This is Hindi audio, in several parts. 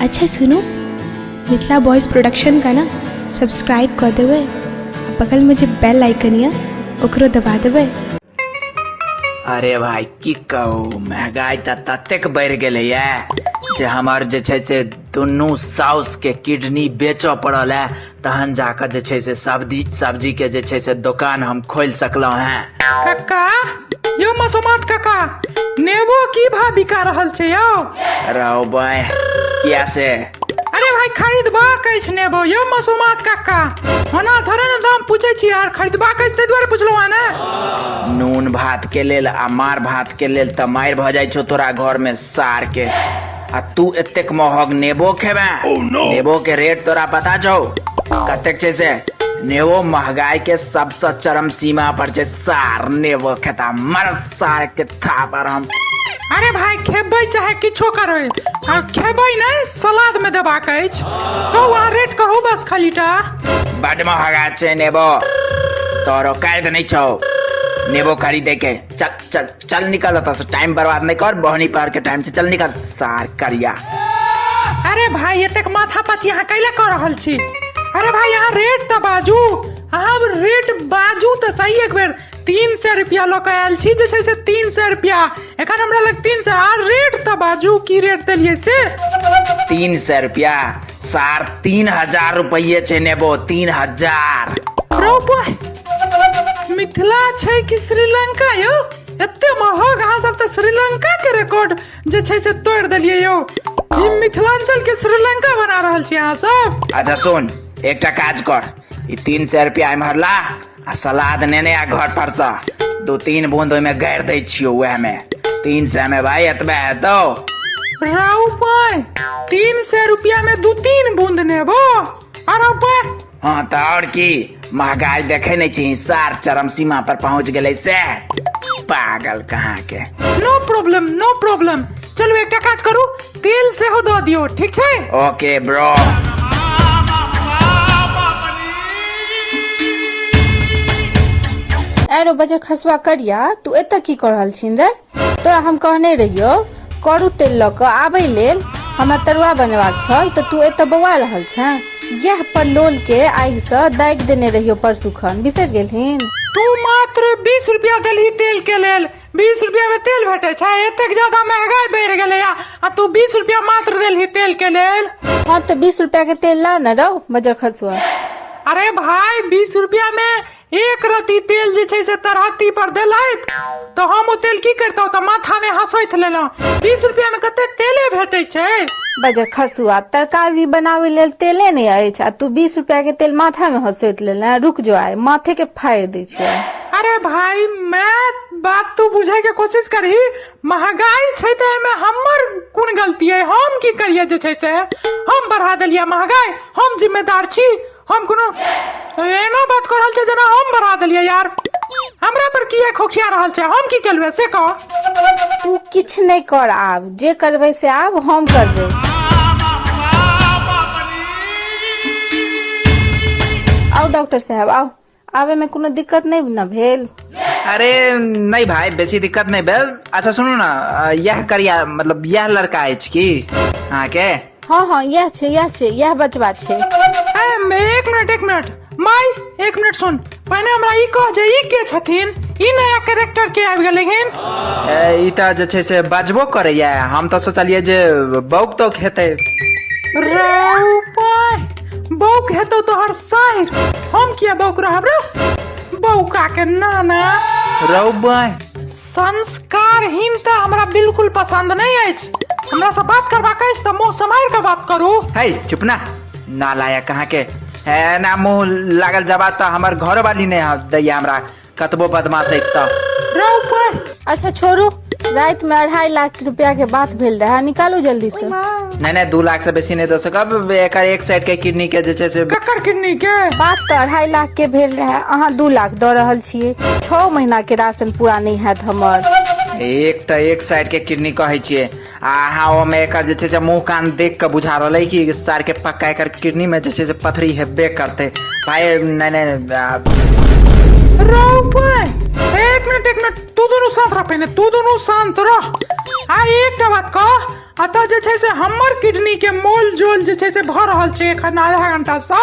अच्छा सुनो, मिथिला वॉइस प्रोडक्शन का ना सब्सक्राइब कर देवे, बगल में जो बेल आइकन है ओकरो दबा देवे। अरे भाई की कहू, महंगाई तो ततेक बढ़ गए जे हमार जे छै से दुनू साउस के किडनी बेचो पड़ल है, तहन जाकर जे छै से सब्जी के जे छै से दुकान हम खोल सकलो हैं। काका यो मसोमात काका, नेबो की भाव बिका रहल छै यो? रहो भाई किया से? अरे भाई खरीदबा कैछ नेबो यो मसोमात काका, होना थोड़े ना दाम पूछे छी यार, खरीदबा कैछ ते द्वारे पुछलो है ना। नून भात के लेल आ मार भात के लेल त मार भ जाय छो तोरा घर में सार के, आ तू एतेक महग नेबो खेबे। नेबो के रेट तोरा पता छौ कतेक छै से? नेबो महंगाई के सबसे चरम सीमा पर छै। सार नेबो खेता मर सार के था पर हम। अरे भाई खेबै चाहे किछो करे, आ खेबै नहीं सलाद में देबा कैछ तो वहां रेट कहू बस खालीटा। बड़ महंगा छै नेबो, तोरो कायद नहीं छौ नेबो खरीदे के। चल चल चल निकल, तो टाइम बर्बाद नहीं कर, बहनी पार के टाइम से चल निकल सार करिया। अरे भाई एतेक माथा पची यहाँ कैले कर रहल छी? अरे भाई यहाँ रेट तो बाजू, अब रेट बाजू तो सही। एक बेर 300 रुपया लोग आयल छी जे छै से 300 रुपया, एखन हमरा लग 300। आ रेट तो बाजू की रेट देलिए से? 300 रुपया सार 3000 रुपये छै नेबो, 3000। मिथिला छै कि श्रीलंका यो? एते महग अहाँ सब तो श्रीलंका के रिकॉर्ड जे छै से तोड़ देलिए यो। ई मिथिलांचल के श्रीलंका बना रहल छी अहाँ सब। अच्छा सुन, एकटा काज कर, ई 300 रुपया इम्हर ला आ सलाद नेने आ घर पर से 2-3 बूंद ओइमे गाड़ दै छियो, वह में 300 में भाई एतबे हेतौ। राउ पाय 300 रुपया में 2-3 बूंद नेबो? अरे पाय हाँ तो और की, महंगाई देखे नहीं छी सार चरम सीमा पर पहुंच गए से। पागल कहाँ के। नो प्रॉब्लम नो प्रॉब्लम, चलो एकटा काज करू, तेल से हो दो दियो, ठीक छै? Okay bro. एरो बजर खसवा करिया, तू एत की कर रहल छिन रे? तोरा हम कहने रहियो करू तेल ल के आबै लेल, हमरा तरुआ बनेबाक छै, तो तू एत बौआ रहल छै। यह पर लोल के आगि से दागि देने रहियो परसू खन, बिसर गेलहिन? तू मात्र 20 रुपया देलही तेल के लेल, 20 रुपया में तेल भेटे छै? एतेक ज्यादा महंगाई बढ़ गेलै आ तू 20 रुपया मात्र देलही तेल के लेल? हाँ तो 20 रुपया के तेल ला न रहो बजर खसवा। अरे भाई 20 रुपया में एक रत्ती तेल जे छै से तरहत्ती पर देलैत, तो हम ओ तेल की करतौ? तो माथा में हंसैत लेलौ। 20 रुपया में कते तेले भेटै छै? बजर खसुआ, तरकारी बनावे लेल तेले नहीं अछि आ तू 20 रुपया के तेल माथा में हंसैत लेला? रुक जो, आए माथे के फाड़ दै छियो। अरे भाई मैं बात तू बुझे के कोशिश करी, महंगाई छै त एमे हमर कोन गलती है? हम की करिए जे छै से? हम बढ़ा देलिए महंगाई, हम जिम्मेदार छी? हम कोनो एना बात कर रहल छै जेना हम बढ़ा देलिए यार? हमरा पर की खोखिया रहल छै? हम की केलवे से कह? तू किछ नहीं कर, आब जे करबे से आब हम करबे। आओ डॉक्टर साहब आओ, आवे में कोनो दिक्कत नहीं न भेल? अरे नहीं भाई, बेसी दिक्कत नहीं भेल। अच्छा सुनू ना, यह करिया मतलब यह लड़का अछि की अहाँ के? हाँ हाँ यह छे, यह बचवा छे। एक मिनट माई, एक मिनट सुन, पहले हमरा ई कह जे ई के छथिन? ई नया कैरेक्टर के आबि गेलखिन? ई त जे छै से बजबो करैया, हम तो सोचलिए जे बौक तो हेतै। राउ पाय बौक हेतौ तोहर साइर, हम किया बौक रहब रे? बौका के नाना रौ बाय संस्कारहीनता हमरा बिल्कुल पसंद नहीं अछि। हमरा से बात करबाक अछि त मुंह समार के बात करू। हे चुप ना, नालायक कहाँ के है ना, मुंह लागल जबा त हमर घर वाली ने दैया हमरा कतबो बदमाश अछि त। राउ पाय अच्छा छोड़ू, रात में 2.5 लाख रुपया के बात भेल रहा, निकालू जल्दी से। नहीं 2 लाख से बेसी नहीं दे सकब। एक साइड के किडनी के जे छै से ककर किडनी के बात तो 2.5 लाख के भेल रहा, अहाँ 2 लाख द रहल छिए। 6 महीना के राशन पूरा नहीं हैत हमर। एक साइड के किडनी कहे छिए, अहाँ ओमे एकर जे छै से मुंह कान देख के बुझा रहलै कि सार के पक्का एकर किडनी में जे छै से पथरी हेबे करते भाई। नहीं राउ पाय एक मिनट, तू दोनों शांत रह, पहले तू दोनों शांत रह। आ एक बात कह, अतः जे छै से हमर किडनी के मोल जोल जे छै से भर रहल छै एखन आधा घंटा सँ।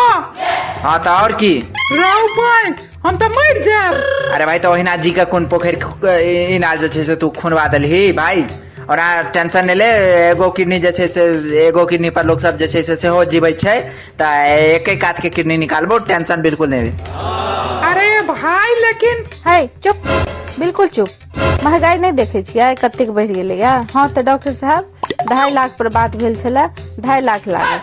हाँ तो और की रहू पाइन हम तो मर जाएब। अरे भाई तो ओहिना जी का कोन पोखरि इनार जे छै से तू खुनवा देलही भाई। और टेंशन नहीं ले, एगो किडनी जे छै से एगो किडनी पर लोग सब जे छै से सेहो जीवै छै त एक काट के किडनी निकालबो, टेंशन बिल्कुल नहीं ले। अरे भाई लेकिन है चुप, बिल्कुल चुप। महगाई नहीं देखे छियै कतेक बढ़ि गेलैया। हाँ तो डॉक्टर साहब 2.5 लाख पर बात भेल छलै, 2.5 लाख लागत।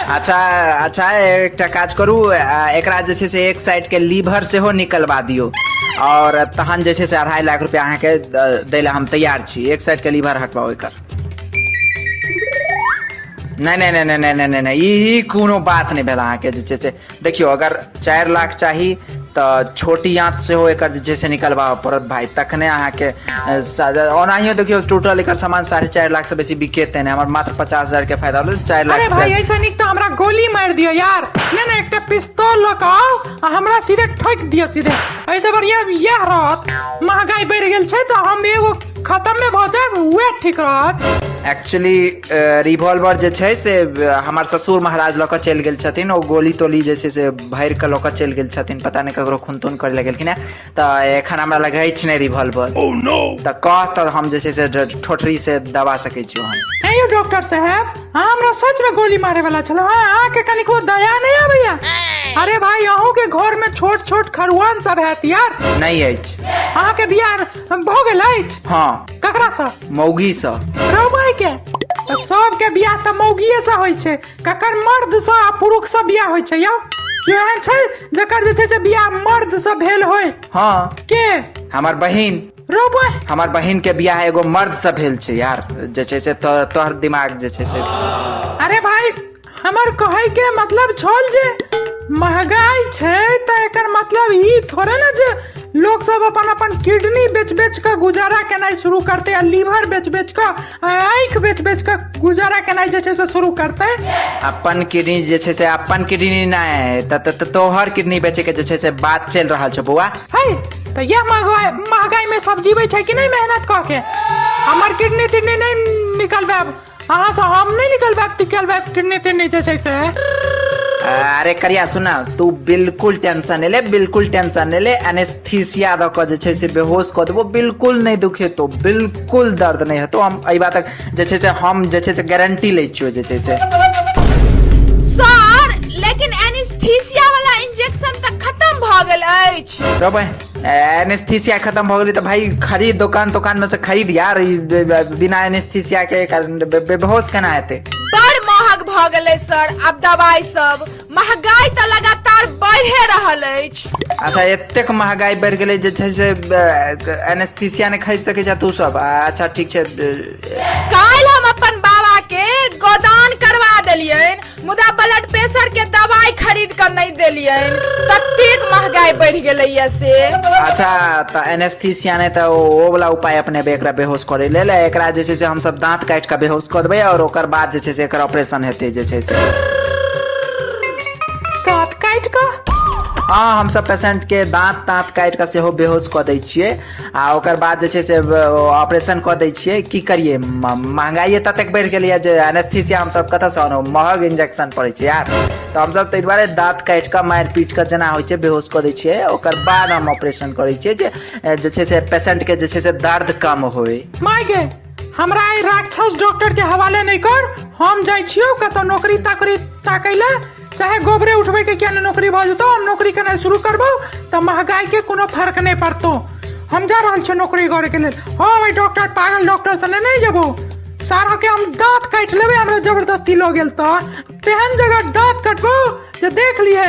अच्छा एकटा काज करू, एकरा जे छै से एक साइड के लीवर सेहो निकलवा दियो और तहन जे छै से 2.5 लाख रुपया अहाँके दै ला हम तैयार छी। एक साइड के लीवर हटवाओ एकर। नहीं ई कोनो बात नहीं भेल अहाँके जे छै से। देखियो अगर 4 लाख चाही तो छोटी आँत सेहो एकर जे छै से निकलवा पड़त भाई, तखने अहाँके ओनाहियो देखियो टोटल एकर सामान 4.5 लाख से बेसी बिकेते नहीं, हमर मात्र 50,000 के फायदा होले 4 लाख। अरे भाई ऐसा निक तो हमरा गोली मार दियो यार। नहीं एक पिस्तौल लग आओ आ हमरा सीधे ठोक दियो सीधे। ऐसे बढ़िया यह रहत महंगाई बढ़ गेल छै तो हम एगो खत्म में भ जाब, उहे ठीक रहत। एक्चुअली रिवॉल्वर जे छै से हमार ससुर महाराज लऽ कऽ चलि गेल छथिन, ओ गोली तोली जे छै से भरि कऽ लऽ कऽ चलि गेल छथिन, पता नहीं ककरो खून तून करे लगेलखिन है। तऽ एखन हमरा लग अछि नहीं रिवॉल्वर। तऽ कह तऽ हम जे छै से ठोठरी से दबा सकै छी हम। हे यौ डॉक्टर साहब, हमरा सच में गोली मारे वाला छलो, अहाँ के कनिको दया नहीं आबैया? अरे भाई अहूँ के घर में छोट छोट खरुआन सब हैत यार। नहीं अछि। अहाँ के बियाह भ गेल अछि? हाँ। ककरा सँ? मौगी सँ। रौबाई के तो सब के बियाह त मौगिये से होय छै, ककर मर्द से आ पुरुष से बियाह होय छै यौ? क्यों एहन छै जकर जे छै से बियाह मर्द से भेल होय? हाँ। के? हमर बहिन। रौबाई हमर बहिन के बियाह एगो मर्द से भेल छै यार, जे छै से तोहर दिमाग जे छै से। अरे भाई हमर कहै के मतलब छल जे महंगाई छै त एकर मतलब ई थोड़े ना जे लोग सब अपन अपन किडनी बेच बेच कर गुजारा केनाई शुरू करते, या लीवर बेच बेच कर, आँख बेच बेच कर गुजारा केनाई जे छै से शुरू करते। अपन किडनी जे छै से अपन किडनी नहीं त तोहर किडनी बेचे के जे छै से बात चल रहल छै बौआ। है तो यह महंगाई में सब जीवे छै कि नहीं मेहनत कऽ के? हमर किडनी तिडनी नहीं निकलबैब, अहाँ से हम नहीं निकलबैब किडनी तिडनी जे छै से। अरे करिया सुना, तू बिल्कुल टेंशन नहीं ले, बिल्कुल टेंशन नहीं ले। एनेस्थीसिया दऽ कऽ जे छै से बेहोश कऽ देबो, बिल्कुल नहीं दुखे तो, बिल्कुल दर्द नहीं हेतौ। हम एहि बातक जे छै से हम जे छै से गारंटी लै छियो जे छै से। सर लेकिन एनेस्थीसिया वाला इंजेक्शन तक खत्म भ गेल अछि। रो भाई एनेस्थीसिया खत्म भ गेलै त भाई खरीद दुकान में से खरीद यार, बिना एनेस्थीसिया के बेहोश केना हेतै? बड़ महग भ गेलै सर, अब दवाई सब महंगाई त लगातार बढ़े रहल अछि। अच्छा एतेक महंगाई बढ़ गेलै जे छै से एनेस्थीसिया नहीं खरीद सकै छै तू सब? अच्छा ठीक छै। काल्हि हम अपन बाबा के गोदान करवा देलियन, मुदा ब्लड प्रेशर के दवाई खरीद कर नहीं देलियन, ततेक महंगाई बढ़ गेलैया से। अच्छा त एनेस्थीसिया ने त ओ वाला उपाय अपने एकरा बेहोश करे ले एकरा जे छै से हम सब दांत काट के बेहोश कर देबै और ओकर बाद जे छै से एकर ऑपरेशन हेतै जे छै से। दांत काट के? हाँ हम सब पेशेंट के दांत काट के सेहो बेहोश कऽ दै छियै आ ओकर बाद जे छै से ऑपरेशन कऽ दै छियै। की करिए महंगाई ततेक बढ़ि गेलै जे एनेस्थीसिया हम सब कतऽ सँ आनू, महग इंजेक्शन पड़ै छै यार। तऽ हम सब ताहि दुआरे दांत काटि कऽ मारि पीट कऽ जेना होइ छै बेहोश कऽ दै छियै, ओकर बाद हम ऑपरेशन करै छियै जे छै से पेशेंट के जे छै से दर्द कम होय। माय गे हमरा ई राक्षस डॉक्टर के हवाले नहीं कर, हम जाइ छियो कतौ नौकरी ताकै ले, चाहे गोबरे उठबे के किया नौकरी भ जेतौ, हम नौकरी करना शुरू करबो त महंगाई के कोनो फर्क नहीं पड़तो। हम जा रहल छी नौकरी करे के लेल। हाँ भाई डॉक्टर पागल डॉक्टर सने नहीं जेबो, सारा के हम दांत काट लेबे, हमरा जबरदस्ती लो गेल त तेहन जगह दांत कटबो जे देख लिए।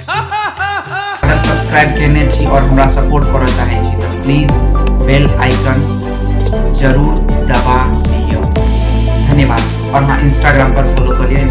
अगर सब्सक्राइब केने छी और हमरा सपोर्ट करऽ चाहे छी त प्लीज बेल आइकन जरूर दबा दियो। धन्यवाद। और हाँ इंस्टाग्राम पर फॉलो करिए।